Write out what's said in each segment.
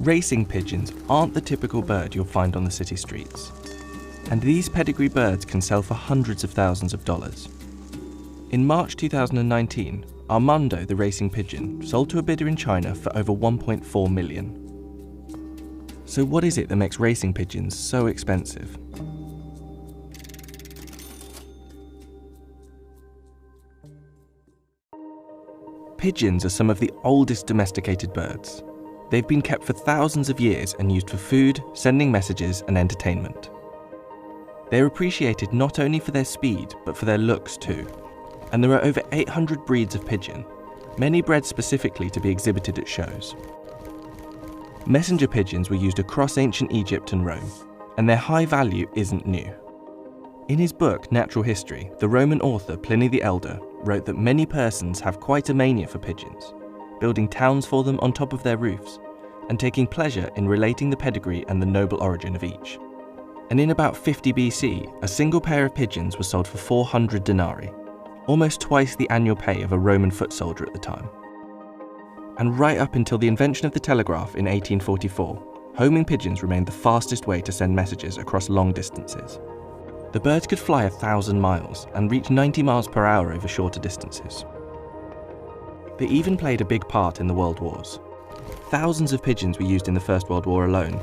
Racing pigeons aren't the typical bird you'll find on the city streets. And these pedigree birds can sell for hundreds of thousands of dollars. In March 2019, Armando the racing pigeon sold to a bidder in China for over 1.4 million. So what is it that makes racing pigeons so expensive? Pigeons are some of the oldest domesticated birds. They've been kept for thousands of years and used for food, sending messages, and entertainment. They're appreciated not only for their speed, but for their looks too. And there are over 800 breeds of pigeon, many bred specifically to be exhibited at shows. Messenger pigeons were used across ancient Egypt and Rome, and their high value isn't new. In his book, Natural History, the Roman author Pliny the Elder wrote that many persons have quite a mania for pigeons, building towns for them on top of their roofs, and taking pleasure in relating the pedigree and the noble origin of each. And in about 50 BC, a single pair of pigeons was sold for 400 denarii, almost twice the annual pay of a Roman foot soldier at the time. And right up until the invention of the telegraph in 1844, homing pigeons remained the fastest way to send messages across long distances. The birds could fly 1,000 miles and reach 90 miles per hour over shorter distances. They even played a big part in the World Wars. Thousands of pigeons were used in the First World War alone,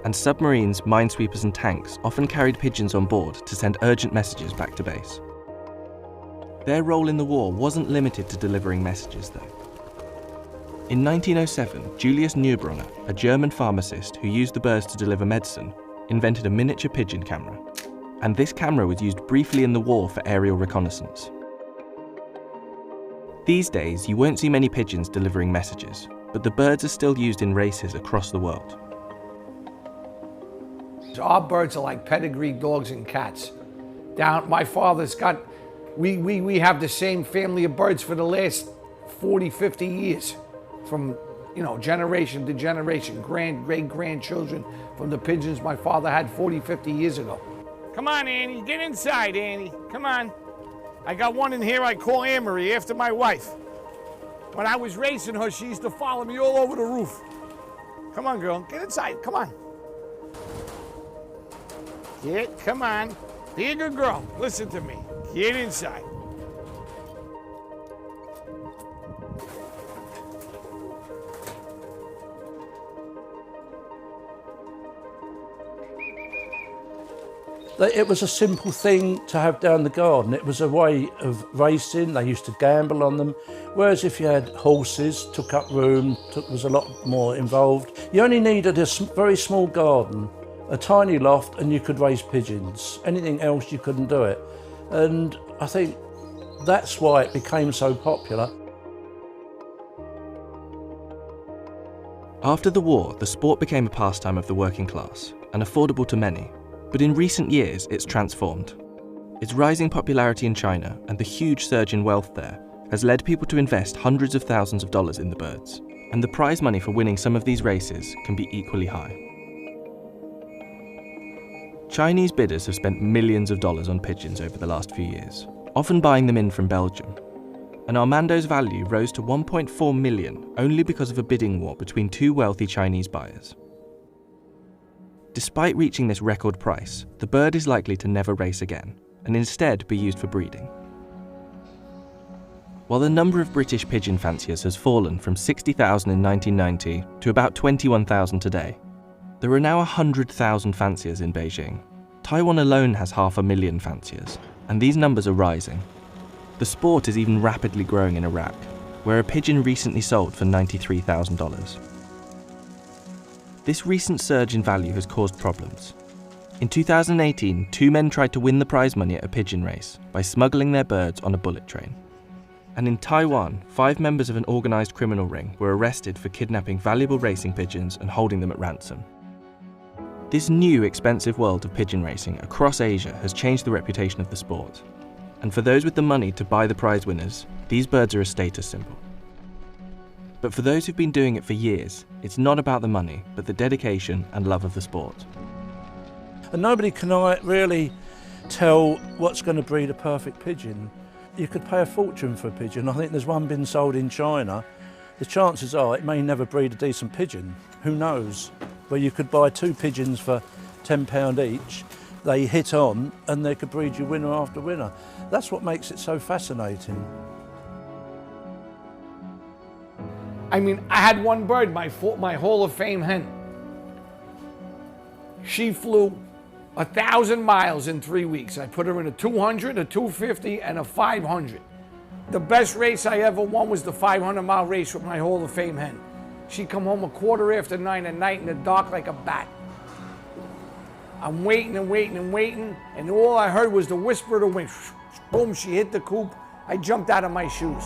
and submarines, minesweepers and tanks often carried pigeons on board to send urgent messages back to base. Their role in the war wasn't limited to delivering messages though. In 1907, Julius Neubrunner, a German pharmacist who used the birds to deliver medicine, invented a miniature pigeon camera. And this camera was used briefly in the war for aerial reconnaissance. These days, you won't see many pigeons delivering messages, but the birds are still used in races across the world. Our birds are like pedigree dogs and cats. My father's got, we have the same family of birds for the last 40, 50 years. From, generation to generation, great-grandchildren from the pigeons my father had 40, 50 years ago. Come on, Annie, get inside, Annie. Come on. I got one in here I call Amory after my wife. When I was racing her, she used to follow me all over the roof. Come on, girl, get inside, come on. Come on. Be a good girl, listen to me. Get inside. It was a simple thing to have down the garden. It was a way of racing. They used to gamble on them. Whereas if you had horses, took up room, was a lot more involved. You only needed a very small garden, a tiny loft, and you could raise pigeons. Anything else, you couldn't do it. And I think that's why it became so popular. After the war, the sport became a pastime of the working class and affordable to many. But in recent years, it's transformed. Its rising popularity in China and the huge surge in wealth there has led people to invest hundreds of thousands of dollars in the birds, and the prize money for winning some of these races can be equally high. Chinese bidders have spent millions of dollars on pigeons over the last few years, often buying them in from Belgium. And Armando's value rose to 1.4 million only because of a bidding war between two wealthy Chinese buyers. Despite reaching this record price, the bird is likely to never race again, and instead be used for breeding. While the number of British pigeon fanciers has fallen from 60,000 in 1990 to about 21,000 today, there are now 100,000 fanciers in Beijing. Taiwan alone has 500,000 fanciers, and these numbers are rising. The sport is even rapidly growing in Iraq, where a pigeon recently sold for $93,000. This recent surge in value has caused problems. In 2018, two men tried to win the prize money at a pigeon race by smuggling their birds on a bullet train. And in Taiwan, 5 members of an organised criminal ring were arrested for kidnapping valuable racing pigeons and holding them at ransom. This new expensive world of pigeon racing across Asia has changed the reputation of the sport. And for those with the money to buy the prize winners, these birds are a status symbol. But for those who've been doing it for years, it's not about the money, but the dedication and love of the sport. And nobody can really tell what's going to breed a perfect pigeon. You could pay a fortune for a pigeon. I think there's one been sold in China the chances are it may never breed a decent pigeon. Who knows? Where you could buy 2 pigeons for £10 each, they hit on and they could breed you winner after winner. That's what makes it so fascinating. I mean, I had one bird, my Hall of Fame hen. She flew 1,000 miles in 3 weeks. I put her in a 200, a 250, and a 500. The best race I ever won was the 500-mile race with my Hall of Fame hen. She come home 9:15 at night in the dark like a bat. I'm waiting and waiting and waiting, and all I heard was the whisper of the wind. Boom, she hit the coop. I jumped out of my shoes.